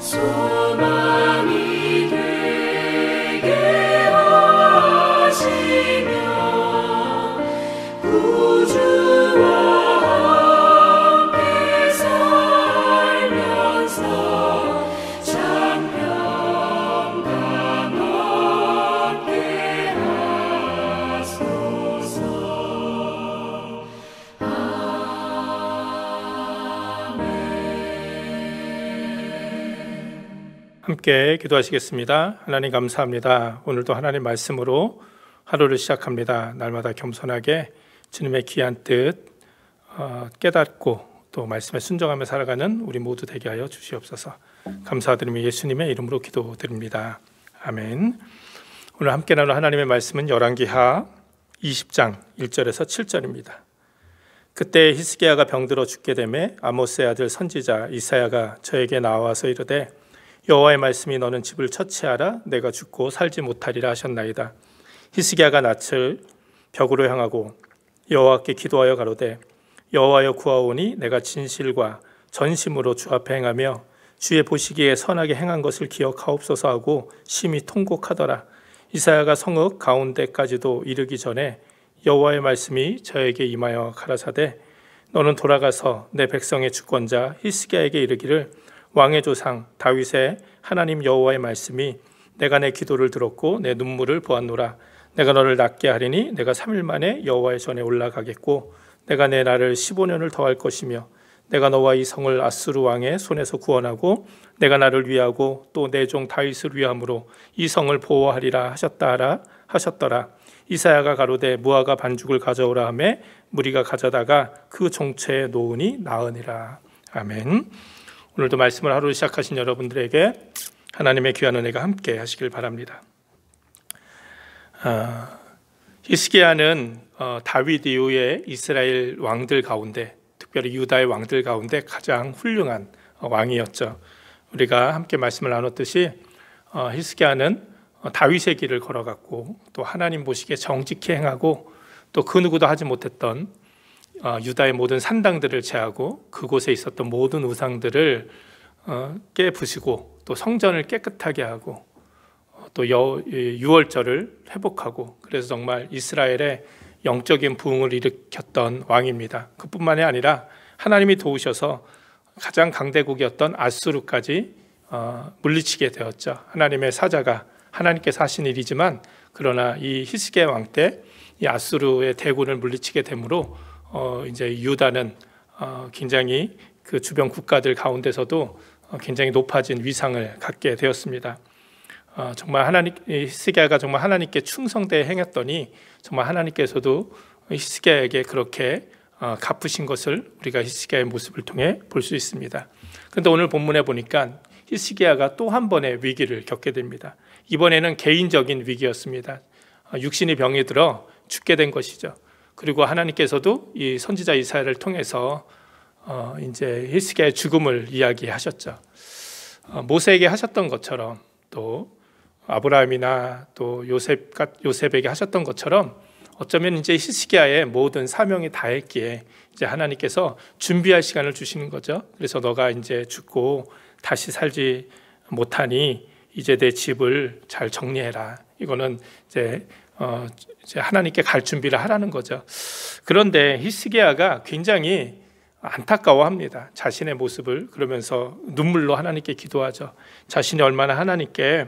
소망이 되게 하시며 구주와 함께 살면서 장평강 얻게 하소서. 함께 기도하시겠습니다. 하나님 감사합니다. 오늘도 하나님 말씀으로 하루를 시작합니다. 날마다 겸손하게 주님의 귀한 뜻 깨닫고 또 말씀에 순종하며 살아가는 우리 모두 되게 하여 주시옵소서. 감사드리며 예수님의 이름으로 기도드립니다. 아멘. 오늘 함께 나눌 하나님의 말씀은 열왕기하 20장 1절에서 7절입니다. 그때 히스기야가 병들어 죽게 되매 아모스의 아들 선지자 이사야가 저에게 나와서 이르되 여호와의 말씀이 너는 집을 처치하라 내가 죽고 살지 못하리라 하셨나이다. 히스기야가 낯을 벽으로 향하고 여호와께 기도하여 가로되 여호와여 구하오니 내가 진실과 전심으로 주 앞에 행하며 주의 보시기에 선하게 행한 것을 기억하옵소서 하고 심히 통곡하더라. 이사야가 성읍 가운데까지도 이르기 전에 여호와의 말씀이 저에게 임하여 가라사대 너는 돌아가서 내 백성의 주권자 히스기야에게 이르기를 왕의 조상 다윗의 하나님 여호와의 말씀이 내가 내 기도를 들었고 내 눈물을 보았노라. 내가 너를 낫게 하리니 내가 3일 만에 여호와의 전에 올라가겠고 내가 내 날을 15년을 더할 것이며 내가 너와 이 성을 아수르 왕의 손에서 구원하고 내가 나를 위하고 또 내 종 다윗을 위함으로 이 성을 보호하리라 하셨더라. 이사야가 가로되 무화과 반죽을 가져오라 하며 무리가 가져다가 그 종체에 놓으니 나으니라. 아멘. 오늘도 말씀을 하루 시작하신 여러분들에게 하나님의 귀한 은혜가 함께 하시길 바랍니다. 히스기야는 다윗 이후에 이스라엘 왕들 가운데 특별히 유다의 왕들 가운데 가장 훌륭한 왕이었죠. 우리가 함께 말씀을 나눴듯이 히스기야는 다윗의 길을 걸어갔고 또 하나님 보시기에 정직히 행하고 또 그 누구도 하지 못했던 유다의 모든 산당들을 제하고 그곳에 있었던 모든 우상들을 깨부시고 또 성전을 깨끗하게 하고 또 유월절을 회복하고 그래서 정말 이스라엘의 영적인 부흥을 일으켰던 왕입니다. 그뿐만이 아니라 하나님이 도우셔서 가장 강대국이었던 아수르까지 물리치게 되었죠. 하나님의 사자가 하나님께서 하신 일이지만 그러나 이 히스기야 왕 때 이 아수르의 대군을 물리치게 되므로 이제 유다는 굉장히 그 주변 국가들 가운데서도 굉장히 높아진 위상을 갖게 되었습니다. 정말 히스기야가 정말 하나님께 충성되게 행했더니 정말 하나님께서도 히스기야에게 그렇게 갚으신 것을 우리가 히스기야의 모습을 통해 볼 수 있습니다. 그런데 오늘 본문에 보니까 히스기야가 또 한 번의 위기를 겪게 됩니다. 이번에는 개인적인 위기였습니다. 육신이 병이 들어 죽게 된 것이죠. 그리고 하나님께서도 이 선지자 이사야를 통해서 이제 히스기야의 죽음을 이야기하셨죠. 모세에게 하셨던 것처럼 또 아브라함이나 또 요셉에게 하셨던 것처럼 어쩌면 이제 히스기야의 모든 사명이 다했기에 이제 하나님께서 준비할 시간을 주시는 거죠. 그래서 너가 이제 죽고 다시 살지 못하니 이제 내 집을 잘 정리해라. 이거는 이제 하나님께 갈 준비를 하라는 거죠. 그런데 히스기야가 굉장히 안타까워합니다. 자신의 모습을. 그러면서 눈물로 하나님께 기도하죠. 자신이 얼마나 하나님께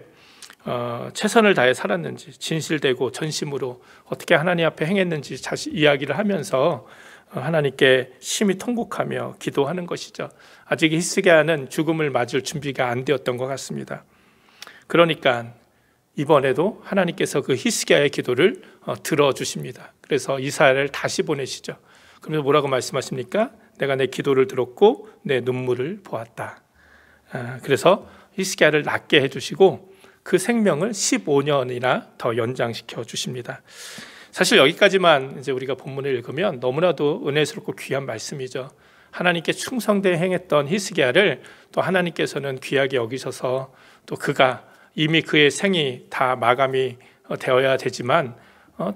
최선을 다해 살았는지, 진실되고 전심으로 어떻게 하나님 앞에 행했는지 이야기를 하면서 하나님께 심히 통곡하며 기도하는 것이죠. 아직 히스기야는 죽음을 맞을 준비가 안 되었던 것 같습니다. 그러니까 이번에도 하나님께서 그 히스기야의 기도를 들어주십니다. 그래서 이사야를 다시 보내시죠. 그러면서 뭐라고 말씀하십니까? 내가 내 기도를 들었고 내 눈물을 보았다. 그래서 히스기야를 낫게 해주시고 그 생명을 15년이나 더 연장시켜 주십니다. 사실 여기까지만 이제 우리가 본문을 읽으면 너무나도 은혜스럽고 귀한 말씀이죠. 하나님께 충성되게 행했던 히스기야를 또 하나님께서는 귀하게 여기셔서 또 그가 이미 그의 생이 다 마감이 되어야 되지만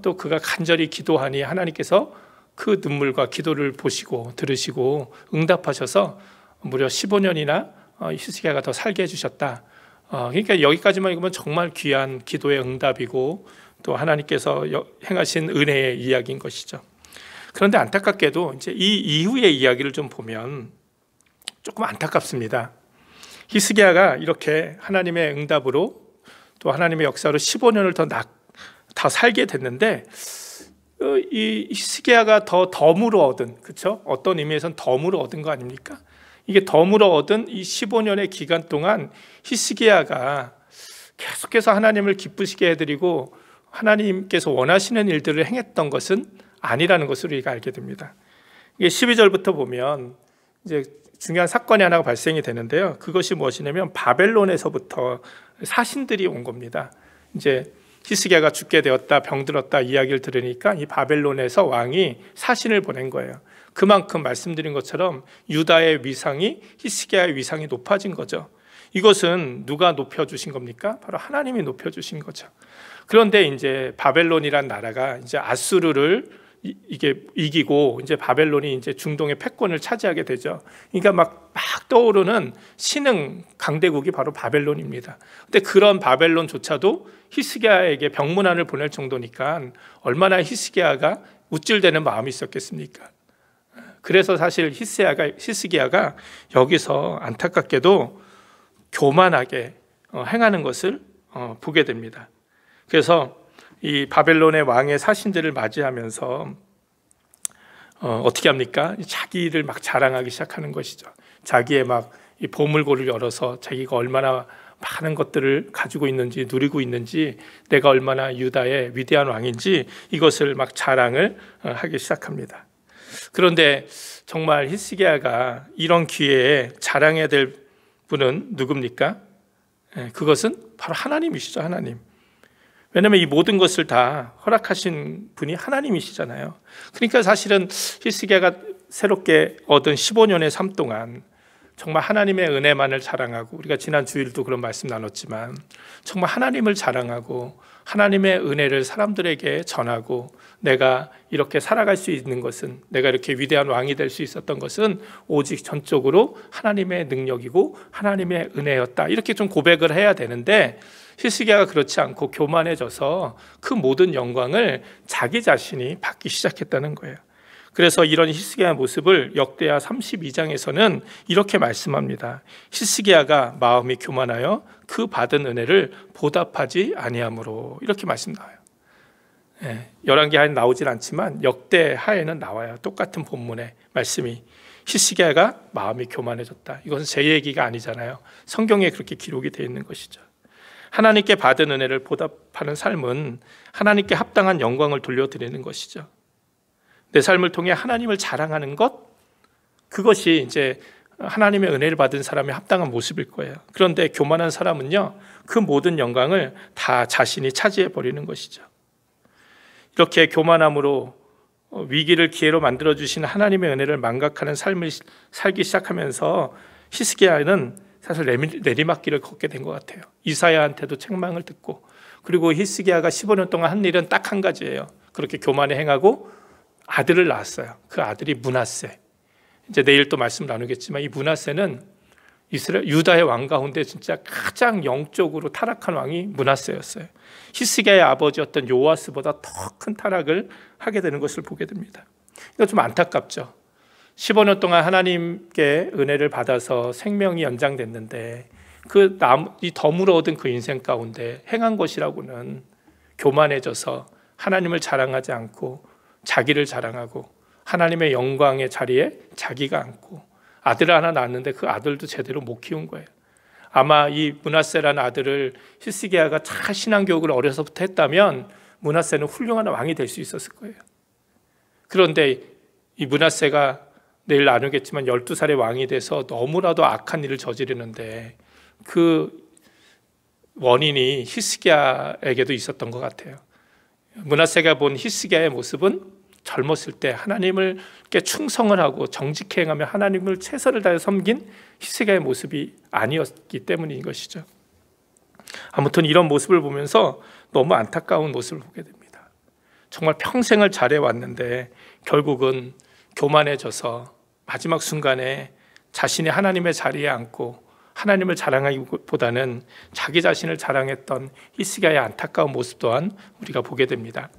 또 그가 간절히 기도하니 하나님께서 그 눈물과 기도를 보시고 들으시고 응답하셔서 무려 15년이나 히스기야가 더 살게 해주셨다. 그러니까 여기까지만 읽으면 정말 귀한 기도의 응답이고 또 하나님께서 행하신 은혜의 이야기인 것이죠. 그런데 안타깝게도 이제 이 이후의 이야기를 좀 보면 조금 안타깝습니다. 히스기야가 이렇게 하나님의 응답으로 또 하나님의 역사로 15년을 더 살게 됐는데 이 히스기야가 더 덤으로 얻은, 그렇죠? 어떤 의미에서는 덤으로 얻은 거 아닙니까? 이게 덤으로 얻은 이 15년의 기간 동안 히스기야가 계속해서 하나님을 기쁘시게 해드리고 하나님께서 원하시는 일들을 행했던 것은 아니라는 것을 우리가 알게 됩니다. 이게 12절부터 보면 이제 중요한 사건이 하나가 발생이 되는데요. 그것이 무엇이냐면 바벨론에서부터 사신들이 온 겁니다. 이제 히스기야가 죽게 되었다, 병들었다 이야기를 들으니까 이 바벨론에서 왕이 사신을 보낸 거예요. 그만큼 말씀드린 것처럼 유다의 위상이 히스기야의 위상이 높아진 거죠. 이것은 누가 높여주신 겁니까? 바로 하나님이 높여주신 거죠. 그런데 이제 바벨론이란 나라가 이제 아수르를 이게 이기고 이제 바벨론이 이제 중동의 패권을 차지하게 되죠. 그러니까 막 떠오르는 신흥 강대국이 바로 바벨론입니다. 근데 그런 바벨론조차도 히스기야에게 병문안을 보낼 정도니까 얼마나 히스기야가 우쭐대는 마음이 있었겠습니까? 그래서 사실 히스기야가 여기서 안타깝게도 교만하게 행하는 것을 보게 됩니다. 그래서 이 바벨론의 왕의 사신들을 맞이하면서 어떻게 합니까? 자기를 막 자랑하기 시작하는 것이죠. 자기의 막 이 보물고를 열어서 자기가 얼마나 많은 것들을 가지고 있는지, 누리고 있는지, 내가 얼마나 유다의 위대한 왕인지 이것을 막 자랑을 하기 시작합니다. 그런데 정말 히스기야가 이런 기회에 자랑해야 될 분은 누굽니까? 그것은 바로 하나님이시죠. 하나님. 왜냐하면 이 모든 것을 다 허락하신 분이 하나님이시잖아요. 그러니까 사실은 히스기야가 새롭게 얻은 15년의 삶 동안 정말 하나님의 은혜만을 자랑하고, 우리가 지난 주일도 그런 말씀 나눴지만 정말 하나님을 자랑하고 하나님의 은혜를 사람들에게 전하고, 내가 이렇게 살아갈 수 있는 것은, 내가 이렇게 위대한 왕이 될 수 있었던 것은 오직 전적으로 하나님의 능력이고 하나님의 은혜였다, 이렇게 좀 고백을 해야 되는데 히스기야가 그렇지 않고 교만해져서 그 모든 영광을 자기 자신이 받기 시작했다는 거예요. 그래서 이런 히스기야의 모습을 역대하 32장에서는 이렇게 말씀합니다. 히스기야가 마음이 교만하여 그 받은 은혜를 보답하지 아니하므로, 이렇게 말씀 나와요. 열왕기하에는 나오질 않지만 역대하에는 나와요. 똑같은 본문의 말씀이. 히스기야가 마음이 교만해졌다. 이것은 제 얘기가 아니잖아요. 성경에 그렇게 기록이 되어 있는 것이죠. 하나님께 받은 은혜를 보답하는 삶은 하나님께 합당한 영광을 돌려드리는 것이죠. 내 삶을 통해 하나님을 자랑하는 것, 그것이 이제 하나님의 은혜를 받은 사람의 합당한 모습일 거예요. 그런데 교만한 사람은요, 그 모든 영광을 다 자신이 차지해 버리는 것이죠. 이렇게 교만함으로 위기를 기회로 만들어 주신 하나님의 은혜를 망각하는 삶을 살기 시작하면서 히스기야는 사실 내리막길을 걷게 된 것 같아요. 이사야한테도 책망을 듣고, 그리고 히스기야가 15년 동안 한 일은 딱 한 가지예요. 그렇게 교만에 행하고 아들을 낳았어요. 그 아들이 므낫세. 이제 내일 또 말씀 나누겠지만 이 므낫세는 유다의 왕 가운데 진짜 가장 영적으로 타락한 왕이 므낫세였어요. 히스기야의 아버지였던 요아스보다 더 큰 타락을 하게 되는 것을 보게 됩니다. 이거 좀 안타깝죠. 15년 동안 하나님께 은혜를 받아서 생명이 연장됐는데 이 덤으로 얻은 그 인생 가운데 행한 것이라고는 교만해져서 하나님을 자랑하지 않고 자기를 자랑하고 하나님의 영광의 자리에 자기가 앉고, 아들을 하나 낳았는데 그 아들도 제대로 못 키운 거예요. 아마 이 므낫세라는 아들을 히스기야가 잘 신앙교육을 어려서부터 했다면 므낫세는 훌륭한 왕이 될 수 있었을 거예요. 그런데 이 므낫세가 내일 나누겠지만 12살의 왕이 돼서 너무나도 악한 일을 저지르는데 그 원인이 히스기야에게도 있었던 것 같아요. 므낫세가 본 히스기야의 모습은 젊었을 때 하나님께 충성을 하고 정직히 행하며 하나님을 최선을 다해 섬긴 히스기야의 모습이 아니었기 때문인 것이죠. 아무튼 이런 모습을 보면서 너무 안타까운 모습을 보게 됩니다. 정말 평생을 잘해왔는데 결국은 교만해져서 마지막 순간에 자신이 하나님의 자리에 앉고 하나님을 자랑하기보다는 자기 자신을 자랑했던 히스기야의 안타까운 모습 또한 우리가 보게 됩니다.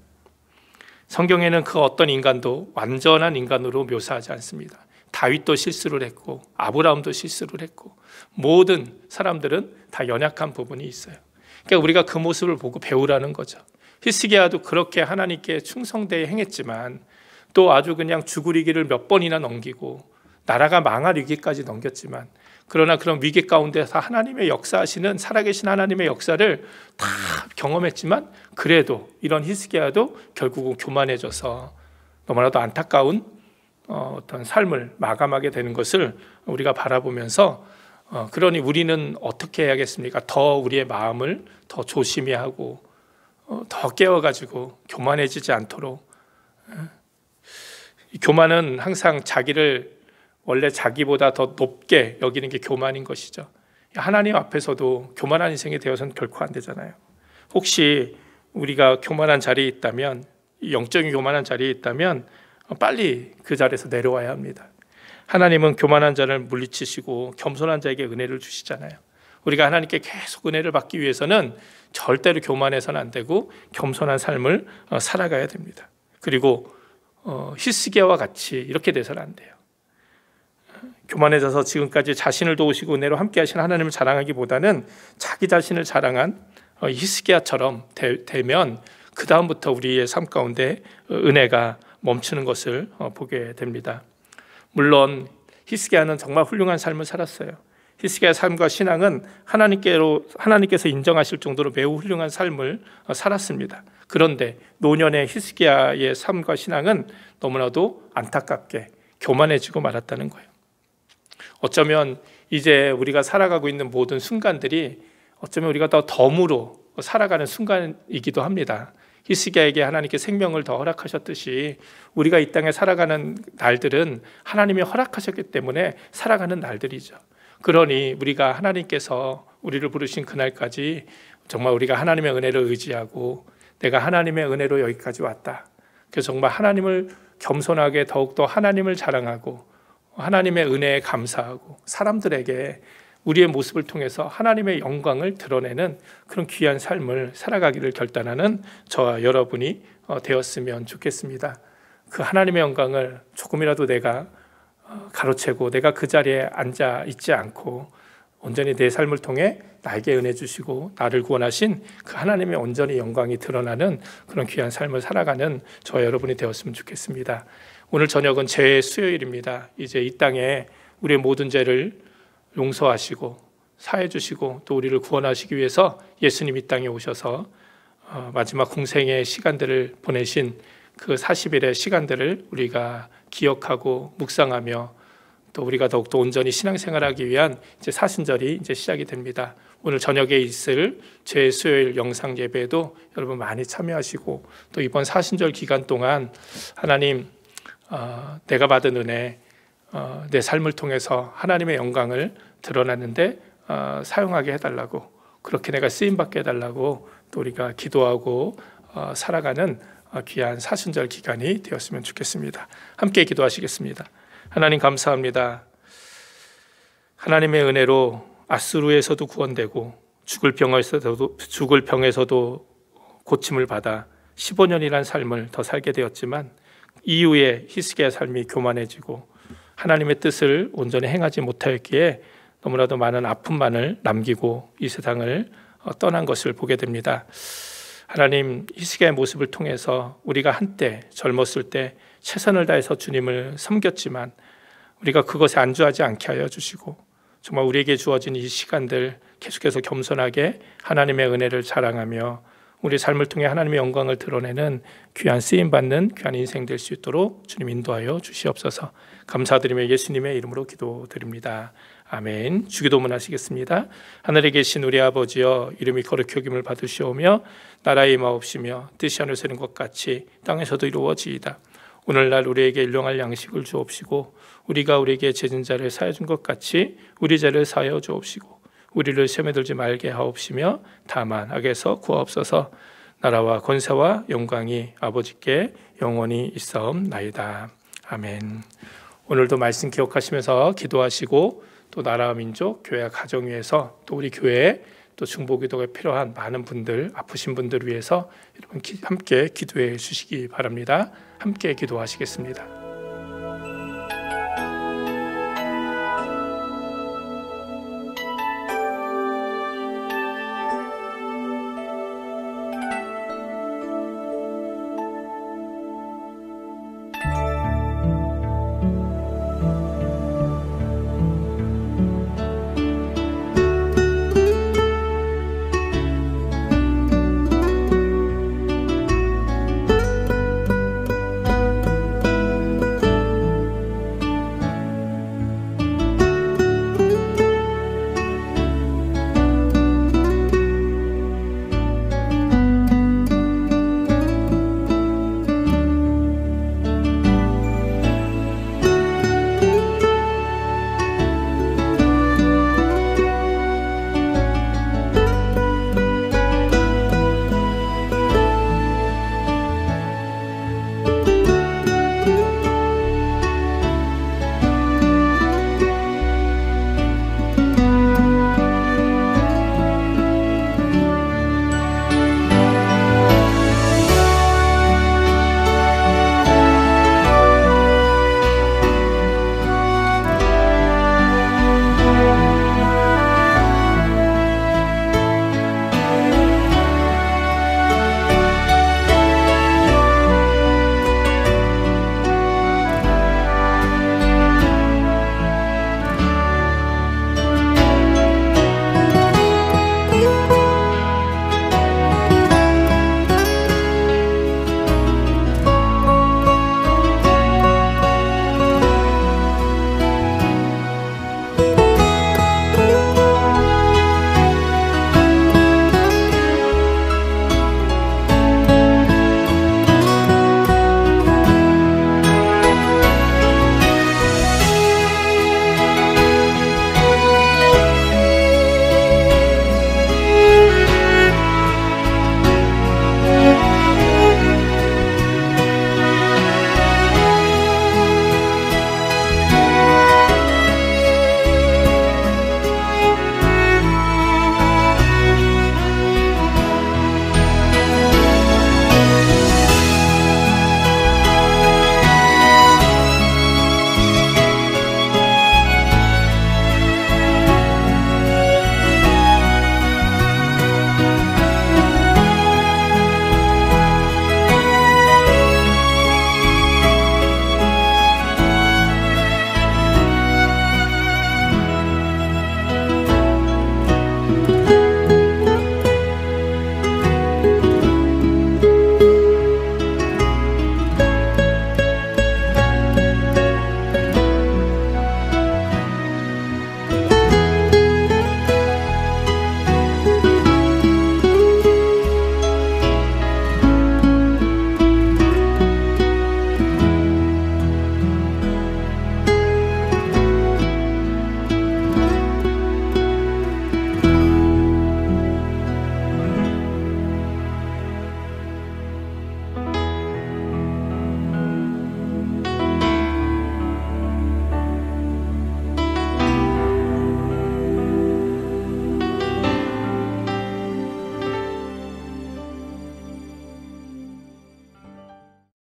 성경에는 그 어떤 인간도 완전한 인간으로 묘사하지 않습니다. 다윗도 실수를 했고 아브라함도 실수를 했고 모든 사람들은 다 연약한 부분이 있어요. 그러니까 우리가 그 모습을 보고 배우라는 거죠. 히스기야도 그렇게 하나님께 충성되게 행했지만 또 아주 그냥 죽으리기를 몇 번이나 넘기고 나라가 망할 위기까지 넘겼지만 그러나 그런 위기 가운데서 하나님의 역사하시는 살아계신 하나님의 역사를 다 경험했지만 그래도 이런 히스기야도 결국은 교만해져서 너무나도 안타까운 어떤 삶을 마감하게 되는 것을 우리가 바라보면서 그러니 우리는 어떻게 해야겠습니까? 더 우리의 마음을 더 조심히 하고 더 깨워가지고 교만해지지 않도록. 교만은 항상 자기를 원래 자기보다 더 높게 여기는 게 교만인 것이죠. 하나님 앞에서도 교만한 인생이 되어서는 결코 안 되잖아요. 혹시 우리가 교만한 자리에 있다면, 영적인 교만한 자리에 있다면 빨리 그 자리에서 내려와야 합니다. 하나님은 교만한 자를 물리치시고 겸손한 자에게 은혜를 주시잖아요. 우리가 하나님께 계속 은혜를 받기 위해서는 절대로 교만해서는 안 되고 겸손한 삶을 살아가야 됩니다. 그리고 히스기야와 같이 이렇게 돼서는 안 돼요. 교만해져서 지금까지 자신을 도우시고 은혜로 함께 하신 하나님을 자랑하기보다는 자기 자신을 자랑한 히스기야처럼 되면 그 다음부터 우리의 삶 가운데 은혜가 멈추는 것을 보게 됩니다. 물론 히스기야는 정말 훌륭한 삶을 살았어요. 히스기야의 삶과 신앙은 하나님께서 인정하실 정도로 매우 훌륭한 삶을 살았습니다. 그런데 노년의 히스기야의 삶과 신앙은 너무나도 안타깝게 교만해지고 말았다는 거예요. 어쩌면 이제 우리가 살아가고 있는 모든 순간들이 어쩌면 우리가 더 덤으로 살아가는 순간이기도 합니다. 히스기야에게 하나님께 생명을 더 허락하셨듯이 우리가 이 땅에 살아가는 날들은 하나님이 허락하셨기 때문에 살아가는 날들이죠. 그러니 우리가 하나님께서 우리를 부르신 그날까지 정말 우리가 하나님의 은혜를 의지하고 내가 하나님의 은혜로 여기까지 왔다. 그래서 정말 하나님을 겸손하게 더욱더 하나님을 자랑하고 하나님의 은혜에 감사하고 사람들에게 우리의 모습을 통해서 하나님의 영광을 드러내는 그런 귀한 삶을 살아가기를 결단하는 저와 여러분이 되었으면 좋겠습니다. 그 하나님의 영광을 조금이라도 내가 가로채고 내가 그 자리에 앉아 있지 않고 온전히 내 삶을 통해 나에게 은혜 주시고 나를 구원하신 그 하나님의 온전히 영광이 드러나는 그런 귀한 삶을 살아가는 저와 여러분이 되었으면 좋겠습니다. 오늘 저녁은 죄의 수요일입니다. 이제 이 땅에 우리의 모든 죄를 용서하시고 사해 주시고 또 우리를 구원하시기 위해서 예수님 이 땅에 오셔서 마지막 공생의 시간들을 보내신 그 40일의 시간들을 우리가 기억하고 묵상하며 또 우리가 더욱더 온전히 신앙생활하기 위한 이제 사순절이 이제 시작이 됩니다. 오늘 저녁에 있을 죄의 수요일 영상 예배에도 여러분 많이 참여하시고 또 이번 사순절 기간 동안 하나님 내가 받은 은혜 내 삶을 통해서 하나님의 영광을 드러났는데 사용하게 해달라고 그렇게 내가 쓰임받게 해달라고 또 우리가 기도하고 살아가는 귀한 사순절 기간이 되었으면 좋겠습니다. 함께 기도하시겠습니다. 하나님 감사합니다. 하나님의 은혜로 아수르에서도 구원되고 죽을 병에서도 고침을 받아 15년이란 삶을 더 살게 되었지만 이후에 히스기야의 삶이 교만해지고 하나님의 뜻을 온전히 행하지 못하였기에 너무나도 많은 아픔만을 남기고 이 세상을 떠난 것을 보게 됩니다. 하나님 히스기야의 모습을 통해서 우리가 한때 젊었을 때 최선을 다해서 주님을 섬겼지만 우리가 그것에 안주하지 않게 하여 주시고 정말 우리에게 주어진 이 시간들 계속해서 겸손하게 하나님의 은혜를 자랑하며 우리 삶을 통해 하나님의 영광을 드러내는 귀한 쓰임받는 귀한 인생 될 수 있도록 주님 인도하여 주시옵소서. 감사드리며 예수님의 이름으로 기도드립니다. 아멘. 주기도문 하시겠습니다. 하늘에 계신 우리 아버지여 이름이 거룩히 여김을 받으시오며 나라의 임하옵시며 뜻이 하늘에서 이룬 것 같이 땅에서도 이루어지이다. 오늘날 우리에게 일용할 양식을 주옵시고 우리가 우리에게 죄진 자를 사하여 준 것 같이 우리 죄를 사하여 주옵시고 우리를 시험에 들지 말게 하옵시며 다만 악에서 구하옵소서. 나라와 권세와 영광이 아버지께 영원히 있사옵나이다. 아멘. 오늘도 말씀 기억하시면서 기도하시고 또 또 나라와 민족, 교회와 가정 위해서 또 우리 교회 또 중보기도가 필요한 많은 분들, 아프신 분들 위해서 여러분 함께 기도해 주시기 바랍니다. 함께 기도하시겠습니다.